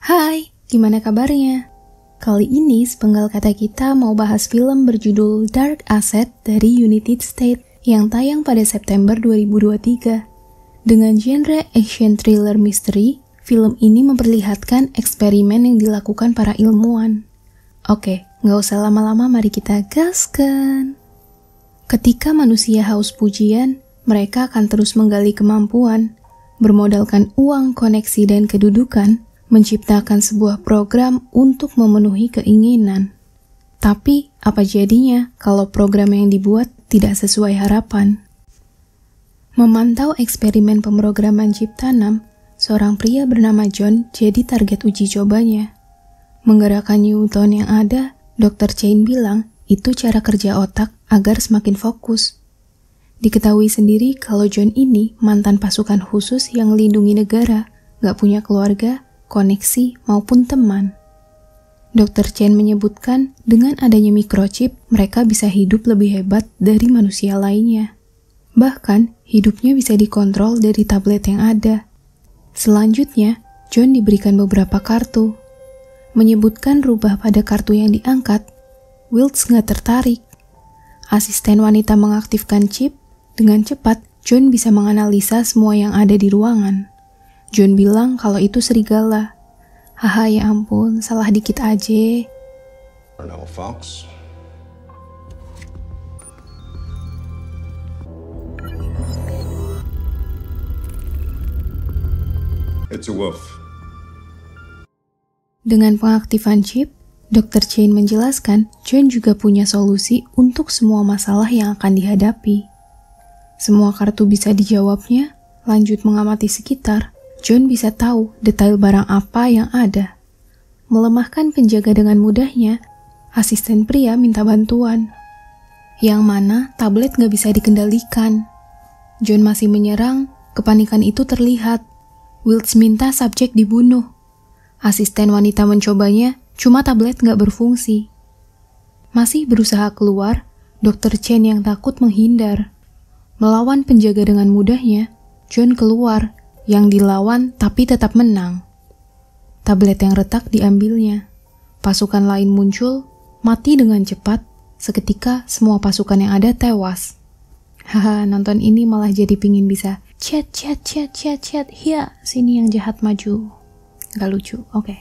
Hai, gimana kabarnya? Kali ini sepenggal kata kita mau bahas film berjudul Dark Asset dari United States yang tayang pada September 2023. Dengan genre action thriller misteri, film ini memperlihatkan eksperimen yang dilakukan para ilmuwan. Oke, nggak usah lama-lama, mari kita gaskan. Ketika manusia haus pujian, mereka akan terus menggali kemampuan, bermodalkan uang, koneksi, dan kedudukan, menciptakan sebuah program untuk memenuhi keinginan. Tapi, apa jadinya kalau program yang dibuat tidak sesuai harapan? Memantau eksperimen pemrograman chip tanam, seorang pria bernama John jadi target uji cobanya. Menggerakkan neuron yang ada, Dr. Chain bilang itu cara kerja otak agar semakin fokus. Diketahui sendiri kalau John ini mantan pasukan khusus yang melindungi negara, gak punya keluarga, koneksi, maupun teman. Dr. Chen menyebutkan dengan adanya microchip, mereka bisa hidup lebih hebat dari manusia lainnya. Bahkan, hidupnya bisa dikontrol dari tablet yang ada. Selanjutnya, John diberikan beberapa kartu. Menyebutkan rubah pada kartu yang diangkat, Wiltz nggak tertarik. Asisten wanita mengaktifkan chip, dengan cepat John bisa menganalisa semua yang ada di ruangan. John bilang kalau itu serigala. Haha, ya ampun, salah dikit aja. No, Fox. It's a wolf. Dengan pengaktifan chip, Dr. Chain menjelaskan John juga punya solusi untuk semua masalah yang akan dihadapi. Semua kartu bisa dijawabnya, lanjut mengamati sekitar. John bisa tahu detail barang apa yang ada. Melemahkan penjaga dengan mudahnya, asisten pria minta bantuan. Yang mana tablet nggak bisa dikendalikan. John masih menyerang, kepanikan itu terlihat. Wiltz minta subjek dibunuh. Asisten wanita mencobanya, cuma tablet nggak berfungsi. Masih berusaha keluar, Dr. Chen yang takut menghindar. Melawan penjaga dengan mudahnya, John keluar, yang dilawan tapi tetap menang. Tablet yang retak diambilnya. Pasukan lain muncul, mati dengan cepat. Seketika semua pasukan yang ada tewas. Haha, nonton ini malah jadi pingin bisa chat. Hiya, sini yang jahat maju. Gak lucu, oke.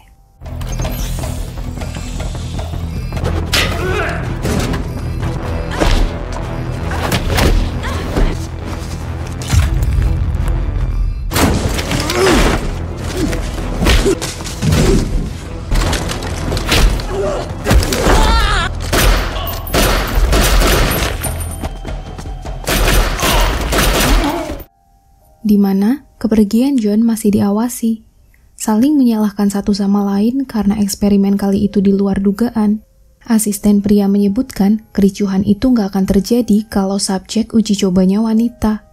Di mana kepergian John masih diawasi, saling menyalahkan satu sama lain karena eksperimen kali itu di luar dugaan. Asisten pria menyebutkan kericuhan itu nggak akan terjadi kalau subjek uji cobanya wanita.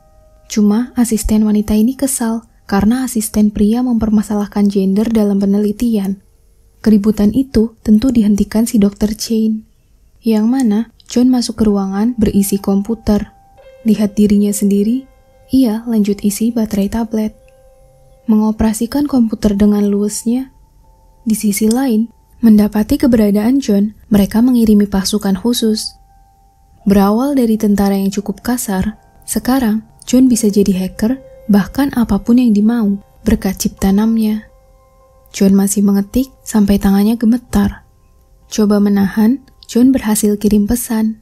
Cuma asisten wanita ini kesal karena asisten pria mempermasalahkan gender dalam penelitian. Keributan itu tentu dihentikan si Dr. Chain. Yang mana John masuk ke ruangan berisi komputer. Lihat dirinya sendiri, ia lanjut isi baterai tablet. Mengoperasikan komputer dengan luwesnya. Di sisi lain, mendapati keberadaan John, mereka mengirimi pasukan khusus. Berawal dari tentara yang cukup kasar, sekarang John bisa jadi hacker, bahkan apapun yang dimau, berkat chip tanamnya. John masih mengetik sampai tangannya gemetar. Coba menahan, John berhasil kirim pesan.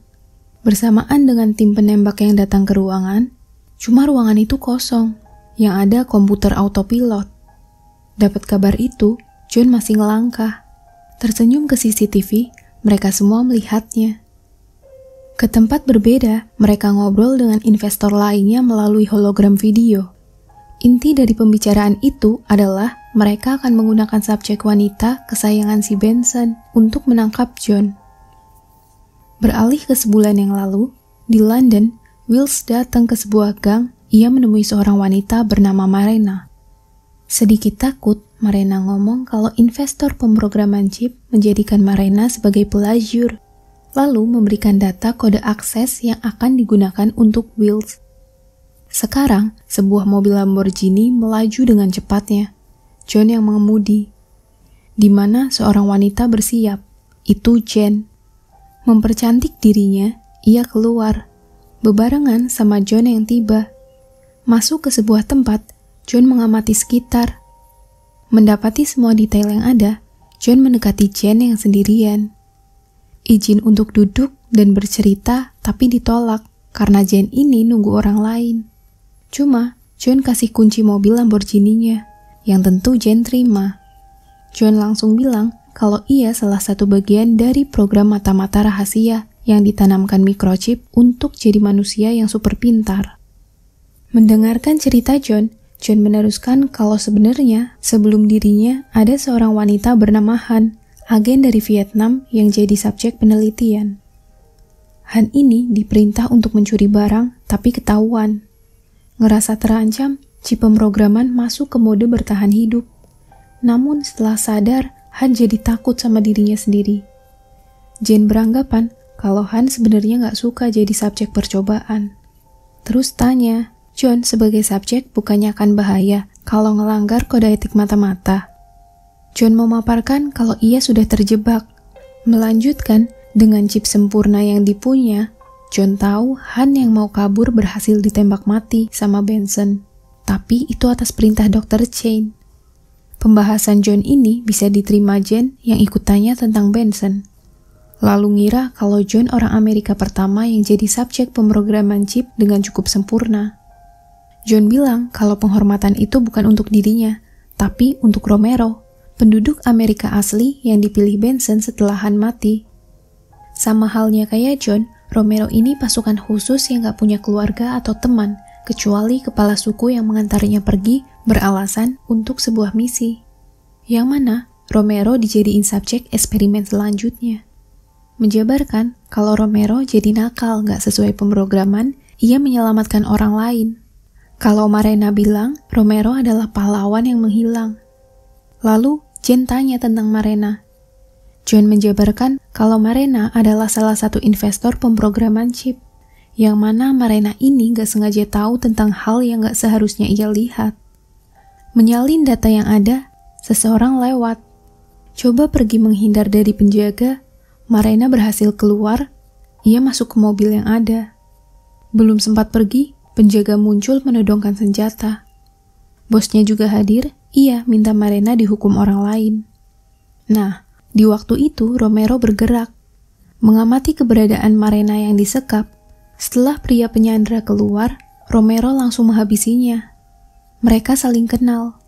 Bersamaan dengan tim penembak yang datang ke ruangan, cuma ruangan itu kosong, yang ada komputer autopilot. Dapat kabar itu, John masih ngelangkah. Tersenyum ke CCTV, mereka semua melihatnya. Ke tempat berbeda, mereka ngobrol dengan investor lainnya melalui hologram video. Inti dari pembicaraan itu adalah mereka akan menggunakan subjek wanita kesayangan si Benson untuk menangkap John. Beralih ke sebulan yang lalu, di London, Wiltz datang ke sebuah gang, ia menemui seorang wanita bernama Marena. Sedikit takut, Marena ngomong kalau investor pemrograman chip menjadikan Marena sebagai pelajur, lalu memberikan data kode akses yang akan digunakan untuk Wiltz. Sekarang, sebuah mobil Lamborghini melaju dengan cepatnya. John yang mengemudi. di mana seorang wanita bersiap. Itu Jen. Mempercantik dirinya, ia keluar, bebarengan sama John yang tiba. Masuk ke sebuah tempat, John mengamati sekitar. Mendapati semua detail yang ada, John mendekati Jen yang sendirian. Izin untuk duduk dan bercerita, tapi ditolak karena Jen ini nunggu orang lain. Cuma, John kasih kunci mobil Lamborghini-nya, yang tentu Jen terima. John langsung bilang kalau ia salah satu bagian dari program mata-mata rahasia yang ditanamkan microchip untuk jadi manusia yang super pintar. Mendengarkan cerita John meneruskan kalau sebenarnya sebelum dirinya ada seorang wanita bernama Han, agen dari Vietnam yang jadi subjek penelitian. Han ini diperintah untuk mencuri barang, tapi ketahuan. Ngerasa terancam, chip pemrograman masuk ke mode bertahan hidup. Namun setelah sadar, Han jadi takut sama dirinya sendiri. Jen beranggapan kalau Han sebenarnya nggak suka jadi subjek percobaan. Terus tanya, John sebagai subjek bukannya akan bahaya kalau ngelanggar kode etik mata-mata? John memaparkan kalau ia sudah terjebak. Melanjutkan, dengan chip sempurna yang dipunya, John tahu Han yang mau kabur berhasil ditembak mati sama Benson. Tapi itu atas perintah Dr. Chain. Pembahasan John ini bisa diterima Jen yang ikut tanya tentang Benson. Lalu ngira kalau John orang Amerika pertama yang jadi subjek pemrograman chip dengan cukup sempurna. John bilang kalau penghormatan itu bukan untuk dirinya, tapi untuk Romero, penduduk Amerika asli yang dipilih Benson setelah Han mati. Sama halnya kayak John, Romero ini pasukan khusus yang gak punya keluarga atau teman, kecuali kepala suku yang mengantarnya pergi beralasan untuk sebuah misi. Yang mana Romero dijadiin subjek eksperimen selanjutnya. Menjabarkan kalau Romero jadi nakal gak sesuai pemrograman, ia menyelamatkan orang lain. Kalau Marena bilang Romero adalah pahlawan yang menghilang. Lalu Jen tanya tentang Marena. John menjabarkan kalau Marena adalah salah satu investor pemrograman chip, yang mana Marena ini gak sengaja tahu tentang hal yang gak seharusnya ia lihat. Menyalin data yang ada, seseorang lewat. Coba pergi menghindar dari penjaga, Marena berhasil keluar, ia masuk ke mobil yang ada. Belum sempat pergi, penjaga muncul menodongkan senjata. Bosnya juga hadir, ia minta Marena dihukum orang lain. Nah, di waktu itu Romero bergerak, mengamati keberadaan Marena yang disekap. Setelah pria penyandra keluar, Romero langsung menghabisinya. Mereka saling kenal.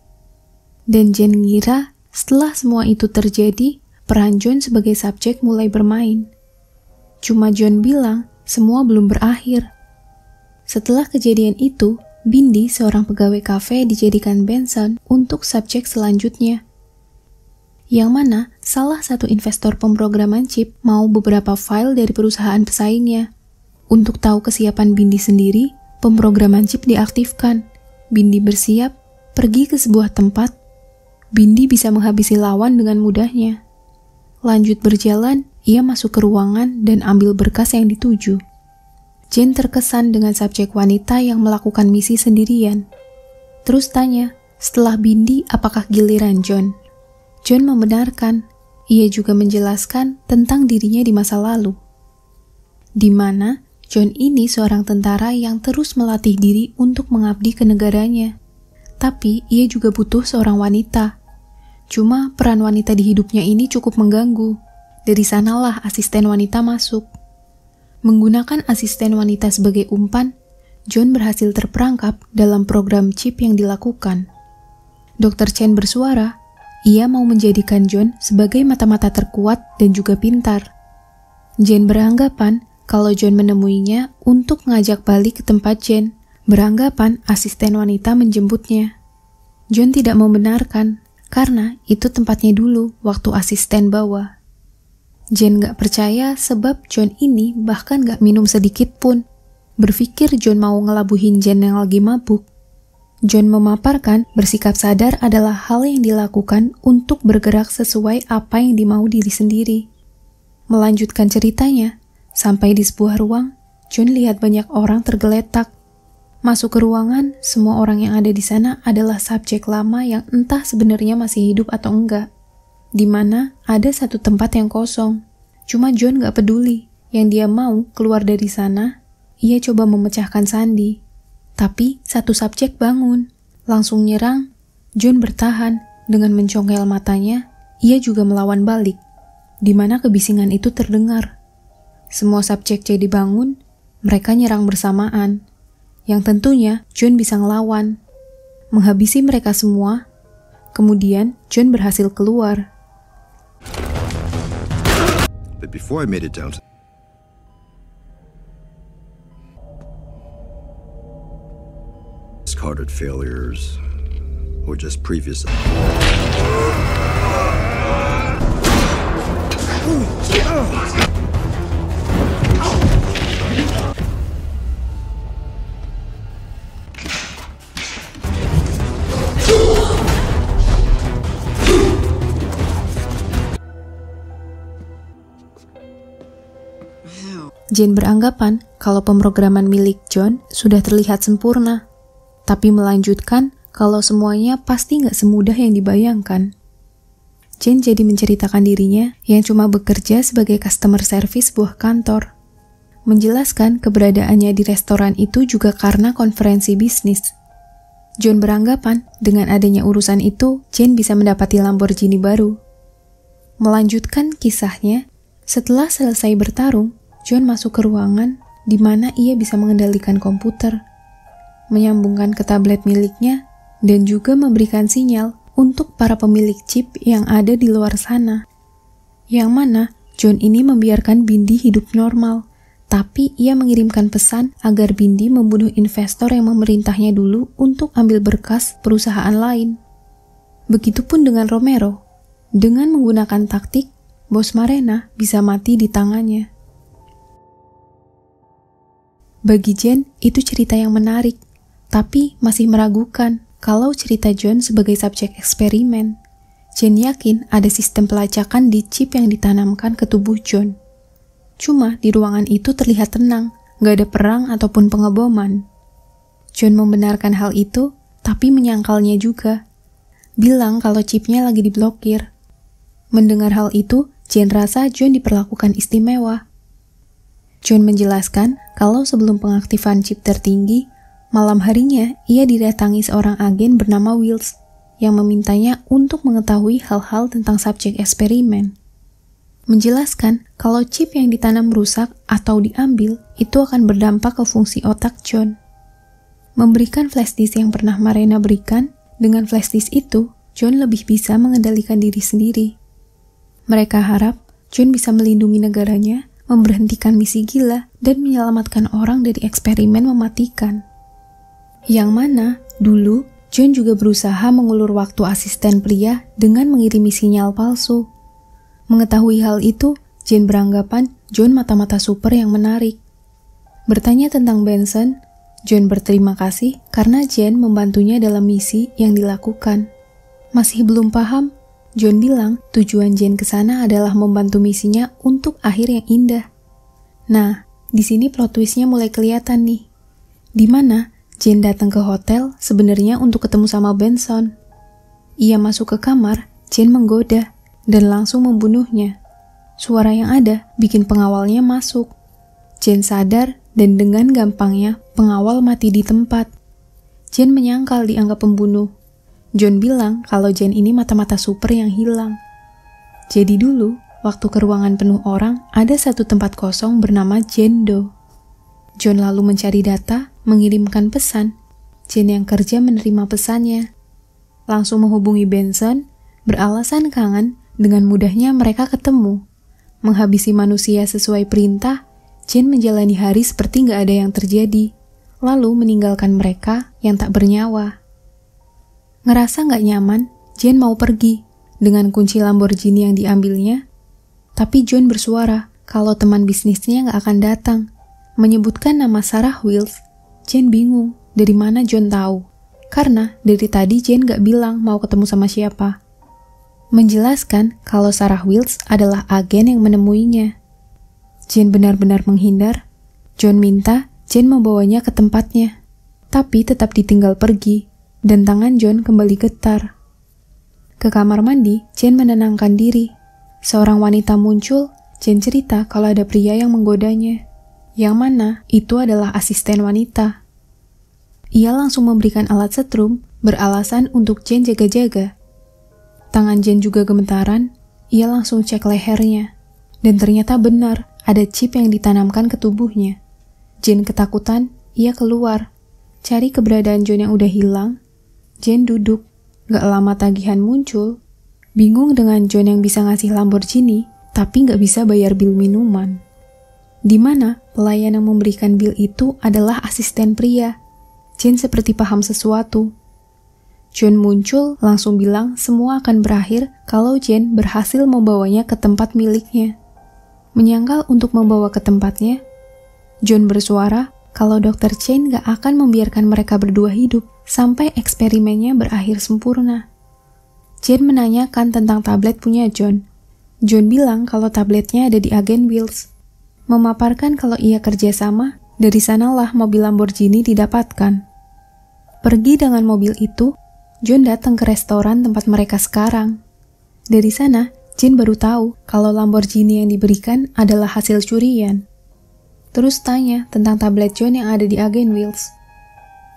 Dan Jen ngira setelah semua itu terjadi, peran John sebagai subjek mulai bermain. Cuma John bilang semua belum berakhir. Setelah kejadian itu, Bindi, seorang pegawai kafe, dijadikan Benson untuk subjek selanjutnya. Yang mana salah satu investor pemrograman chip mau beberapa file dari perusahaan pesaingnya. Untuk tahu kesiapan Bindi sendiri, pemrograman chip diaktifkan. Bindi bersiap, pergi ke sebuah tempat. Bindi bisa menghabisi lawan dengan mudahnya. Lanjut berjalan, ia masuk ke ruangan dan ambil berkas yang dituju. Jen terkesan dengan subjek wanita yang melakukan misi sendirian. Terus tanya, setelah Bindi apakah giliran John? John membenarkan, ia juga menjelaskan tentang dirinya di masa lalu. Di mana John ini seorang tentara yang terus melatih diri untuk mengabdi ke negaranya. Tapi ia juga butuh seorang wanita. Cuma peran wanita di hidupnya ini cukup mengganggu. Dari sanalah asisten wanita masuk. Menggunakan asisten wanita sebagai umpan, John berhasil terperangkap dalam program chip yang dilakukan. Dr. Chen bersuara, ia mau menjadikan John sebagai mata-mata terkuat dan juga pintar. Jen beranggapan kalau John menemuinya untuk mengajak balik ke tempat Jen, beranggapan asisten wanita menjemputnya. John tidak membenarkan, karena itu tempatnya dulu waktu asisten bawa. Jen gak percaya sebab John ini bahkan gak minum sedikit pun. Berpikir John mau ngelabuhin Jen yang lagi mabuk. John memaparkan bersikap sadar adalah hal yang dilakukan untuk bergerak sesuai apa yang dimau diri sendiri. Melanjutkan ceritanya, sampai di sebuah ruang, John lihat banyak orang tergeletak. Masuk ke ruangan, semua orang yang ada di sana adalah subjek lama yang entah sebenarnya masih hidup atau enggak. di mana ada satu tempat yang kosong. Cuma John gak peduli. Yang dia mau keluar dari sana, ia coba memecahkan sandi. Tapi satu subjek bangun, langsung nyerang. John bertahan dengan mencongkel matanya. Ia juga melawan balik, di mana kebisingan itu terdengar. Semua subjek jadi bangun, mereka nyerang bersamaan. Yang tentunya John bisa ngelawan, menghabisi mereka semua. Kemudian John berhasil keluar. But before I made it down to discarded failures or just previous Jane beranggapan kalau pemrograman milik John sudah terlihat sempurna, tapi melanjutkan kalau semuanya pasti nggak semudah yang dibayangkan. Jane jadi menceritakan dirinya yang cuma bekerja sebagai customer service sebuah kantor. Menjelaskan keberadaannya di restoran itu juga karena konferensi bisnis. John beranggapan dengan adanya urusan itu, Jane bisa mendapati Lamborghini baru. Melanjutkan kisahnya, setelah selesai bertarung, John masuk ke ruangan di mana ia bisa mengendalikan komputer, menyambungkan ke tablet miliknya, dan juga memberikan sinyal untuk para pemilik chip yang ada di luar sana. Yang mana John ini membiarkan Bindi hidup normal, tapi ia mengirimkan pesan agar Bindi membunuh investor yang memerintahnya dulu untuk ambil berkas perusahaan lain. Begitupun dengan Romero. Dengan menggunakan taktik, Bos Marena bisa mati di tangannya. Bagi Jane, itu cerita yang menarik, tapi masih meragukan kalau cerita John sebagai subjek eksperimen. Jane yakin ada sistem pelacakan di chip yang ditanamkan ke tubuh John. Cuma di ruangan itu terlihat tenang, gak ada perang ataupun pengeboman. John membenarkan hal itu, tapi menyangkalnya juga. Bilang kalau chipnya lagi diblokir. Mendengar hal itu, Jane rasa John diperlakukan istimewa. John menjelaskan kalau sebelum pengaktifan chip tertinggi, malam harinya ia didatangi seorang agen bernama Wills yang memintanya untuk mengetahui hal-hal tentang subjek eksperimen. Menjelaskan kalau chip yang ditanam rusak atau diambil itu akan berdampak ke fungsi otak John. Memberikan flash disk yang pernah Marena berikan, dengan flash disk itu, John lebih bisa mengendalikan diri sendiri. Mereka harap John bisa melindungi negaranya, memberhentikan misi gila, dan menyelamatkan orang dari eksperimen mematikan. Yang mana, dulu, John juga berusaha mengulur waktu asisten pria dengan mengirimi sinyal palsu. Mengetahui hal itu, Jane beranggapan John mata-mata super yang menarik. Bertanya tentang Benson, John berterima kasih karena Jane membantunya dalam misi yang dilakukan. Masih belum paham, John bilang tujuan Jane ke sana adalah membantu misinya untuk akhir yang indah. Nah, di sini plot twist-nya mulai kelihatan nih. Di mana Jane datang ke hotel sebenarnya untuk ketemu sama Benson. Ia masuk ke kamar, Jane menggoda dan langsung membunuhnya. Suara yang ada bikin pengawalnya masuk. Jane sadar dan dengan gampangnya pengawal mati di tempat. Jane menyangkal dianggap pembunuh. John bilang kalau Jane ini mata-mata super yang hilang. Jadi dulu, waktu ke ruangan penuh orang, ada satu tempat kosong bernama Jane Doe. John lalu mencari data, mengirimkan pesan. Jane yang kerja menerima pesannya. Langsung menghubungi Benson, beralasan kangen, dengan mudahnya mereka ketemu. Menghabisi manusia sesuai perintah, Jane menjalani hari seperti nggak ada yang terjadi, lalu meninggalkan mereka yang tak bernyawa. Ngerasa nggak nyaman, Jane mau pergi dengan kunci Lamborghini yang diambilnya. Tapi John bersuara kalau teman bisnisnya nggak akan datang. Menyebutkan nama Sarah Wills, Jane bingung dari mana John tahu. Karena dari tadi Jane nggak bilang mau ketemu sama siapa. Menjelaskan kalau Sarah Wills adalah agen yang menemuinya. Jane benar-benar menghindar. John minta Jane membawanya ke tempatnya, tapi tetap ditinggal pergi. Dan tangan John kembali getar. Ke kamar mandi, Jane menenangkan diri. Seorang wanita muncul, Jane cerita kalau ada pria yang menggodanya. Yang mana itu adalah asisten wanita. Ia langsung memberikan alat setrum, beralasan untuk Jane jaga-jaga. Tangan Jane juga gemetaran, ia langsung cek lehernya. Dan ternyata benar, ada chip yang ditanamkan ke tubuhnya. Jane ketakutan, ia keluar. Cari keberadaan John yang udah hilang. Jane duduk. Gak lama tagihan muncul. Bingung dengan John yang bisa ngasih Lamborghini, tapi gak bisa bayar bil minuman. Di mana pelayan yang memberikan bil itu adalah asisten pria. Jane seperti paham sesuatu. John muncul langsung bilang semua akan berakhir kalau Jane berhasil membawanya ke tempat miliknya. Menyangkal untuk membawa ke tempatnya, John bersuara kalau Dr. Chane gak akan membiarkan mereka berdua hidup sampai eksperimennya berakhir sempurna. Jane menanyakan tentang tablet punya John. John bilang kalau tabletnya ada di agen Wills. Memaparkan kalau ia kerjasama, dari sanalah mobil Lamborghini didapatkan. Pergi dengan mobil itu, John datang ke restoran tempat mereka sekarang. Dari sana, Jane baru tahu kalau Lamborghini yang diberikan adalah hasil curian. Terus tanya tentang tablet John yang ada di agen Wills.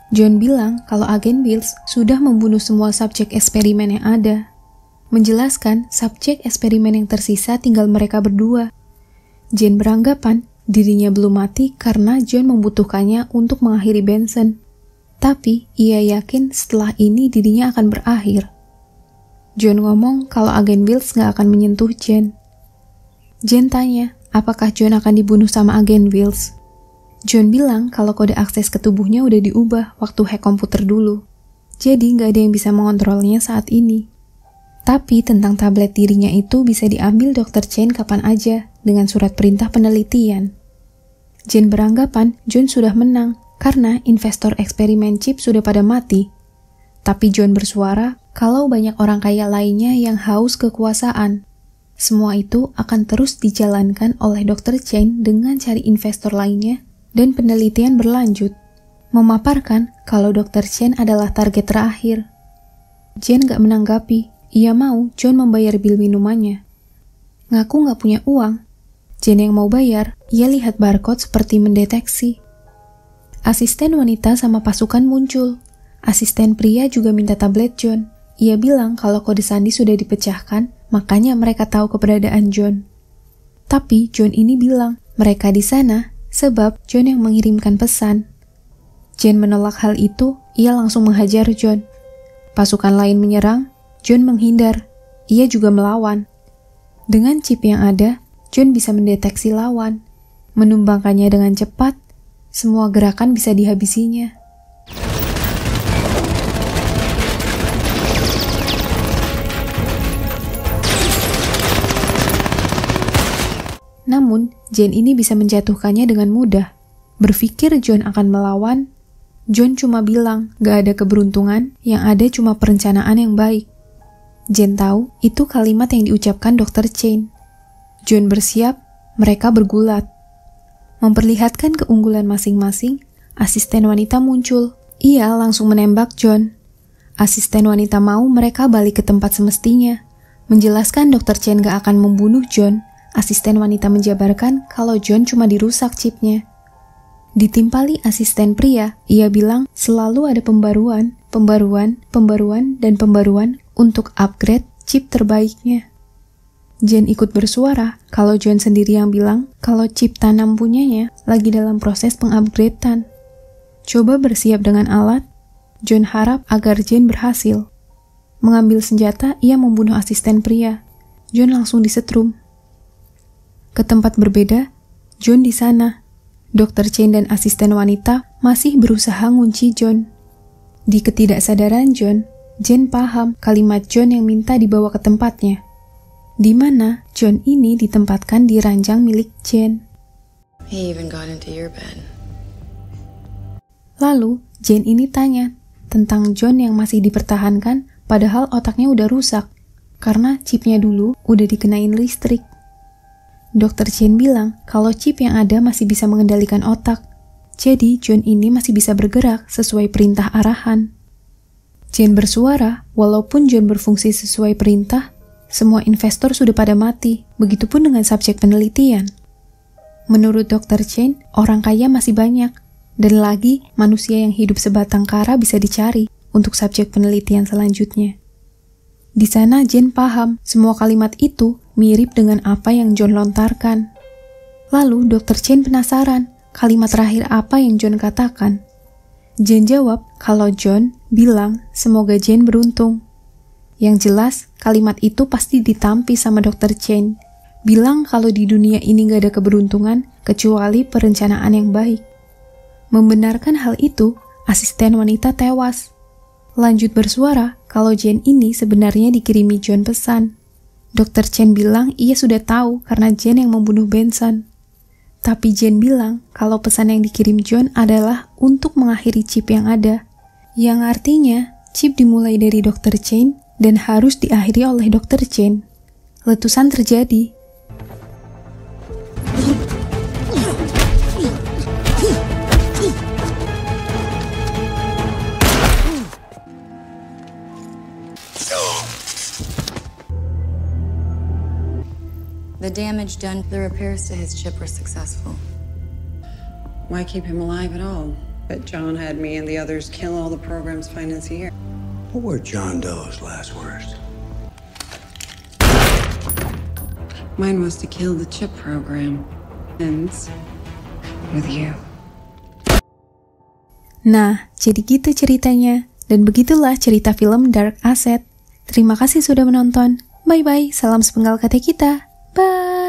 John bilang kalau agen Wills sudah membunuh semua subjek eksperimen yang ada. Menjelaskan subjek eksperimen yang tersisa tinggal mereka berdua. Jane beranggapan dirinya belum mati karena John membutuhkannya untuk mengakhiri Benson. Tapi ia yakin setelah ini dirinya akan berakhir. John ngomong kalau agen Wills gak akan menyentuh Jane. Jane tanya, apakah John akan dibunuh sama agen Wills? John bilang kalau kode akses ke tubuhnya udah diubah waktu hack komputer dulu. Jadi gak ada yang bisa mengontrolnya saat ini. Tapi tentang tablet dirinya itu bisa diambil Dr. Chane kapan aja dengan surat perintah penelitian. Jane beranggapan John sudah menang karena investor eksperimen chip sudah pada mati. Tapi John bersuara kalau banyak orang kaya lainnya yang haus kekuasaan. Semua itu akan terus dijalankan oleh Dr. Chane dengan cari investor lainnya dan penelitian berlanjut. Memaparkan kalau Dr. Chane adalah target terakhir. Jane gak menanggapi, ia mau John membayar bil minumannya. Ngaku gak punya uang. Jane yang mau bayar, ia lihat barcode seperti mendeteksi. Asisten wanita sama pasukan muncul. Asisten pria juga minta tablet John. Ia bilang kalau kode sandi sudah dipecahkan, makanya mereka tahu keberadaan John. Tapi John ini bilang mereka di sana sebab John yang mengirimkan pesan. Jane menolak hal itu, ia langsung menghajar John. Pasukan lain menyerang, John menghindar. Ia juga melawan. Dengan chip yang ada, John bisa mendeteksi lawan. Menumbangkannya dengan cepat, semua gerakan bisa dihabisinya. Namun, Jane ini bisa menjatuhkannya dengan mudah. Berpikir John akan melawan, John cuma bilang gak ada keberuntungan, yang ada cuma perencanaan yang baik. Jane tahu itu kalimat yang diucapkan Dr. Chane. John bersiap, mereka bergulat. Memperlihatkan keunggulan masing-masing, asisten wanita muncul. Ia langsung menembak John. Asisten wanita mau mereka balik ke tempat semestinya. Menjelaskan Dr. Chane gak akan membunuh John. Asisten wanita menjabarkan kalau John cuma dirusak chipnya. Ditimpali asisten pria, ia bilang selalu ada pembaruan, dan pembaruan untuk upgrade chip terbaiknya. Jane ikut bersuara kalau John sendiri yang bilang kalau chip tanam punyanya lagi dalam proses pengupgradean. Coba bersiap dengan alat, John harap agar Jane berhasil. Mengambil senjata, ia membunuh asisten pria. John langsung disetrum. Ke tempat berbeda, John di sana. Dr. Chane dan asisten wanita masih berusaha ngunci John. Di ketidaksadaran John, Jane paham kalimat John yang minta dibawa ke tempatnya. Di mana John ini ditempatkan di ranjang milik Jane. He even got into your bed. Lalu, Jane ini tanya tentang John yang masih dipertahankan padahal otaknya udah rusak karena chipnya dulu udah dikenain listrik. Dr. Chane bilang kalau chip yang ada masih bisa mengendalikan otak. Jadi John ini masih bisa bergerak sesuai perintah arahan. Jane bersuara, walaupun John berfungsi sesuai perintah, semua investor sudah pada mati, begitupun dengan subjek penelitian. Menurut Dr. Chen, orang kaya masih banyak, dan lagi manusia yang hidup sebatang kara bisa dicari untuk subjek penelitian selanjutnya. Di sana Jane paham semua kalimat itu mirip dengan apa yang John lontarkan. Lalu Dr. Chen penasaran kalimat terakhir apa yang John katakan. Jane jawab kalau John bilang semoga Jane beruntung. Yang jelas kalimat itu pasti ditampi sama Dr. Chen. Bilang kalau di dunia ini gak ada keberuntungan kecuali perencanaan yang baik. Membenarkan hal itu, asisten wanita tewas. Lanjut bersuara kalau Jane ini sebenarnya dikirimi John pesan. Dr. Chen bilang ia sudah tahu karena Jane yang membunuh Benson. Tapi Jane bilang kalau pesan yang dikirim John adalah untuk mengakhiri chip yang ada. Yang artinya chip dimulai dari Dr. Chen dan harus diakhiri oleh Dr. Chen. Letusan terjadi. The damage done, the repairs to his chip were successful. Why keep him alive at all? But John had me and the others kill all the program's financier. What were John Doe's last words? Mine was to kill the chip program. Ends with you. Nah, jadi gitu ceritanya. Dan begitulah cerita film Dark Asset. Terima kasih sudah menonton. Bye-bye, salam sepenggal kata kita. Bye!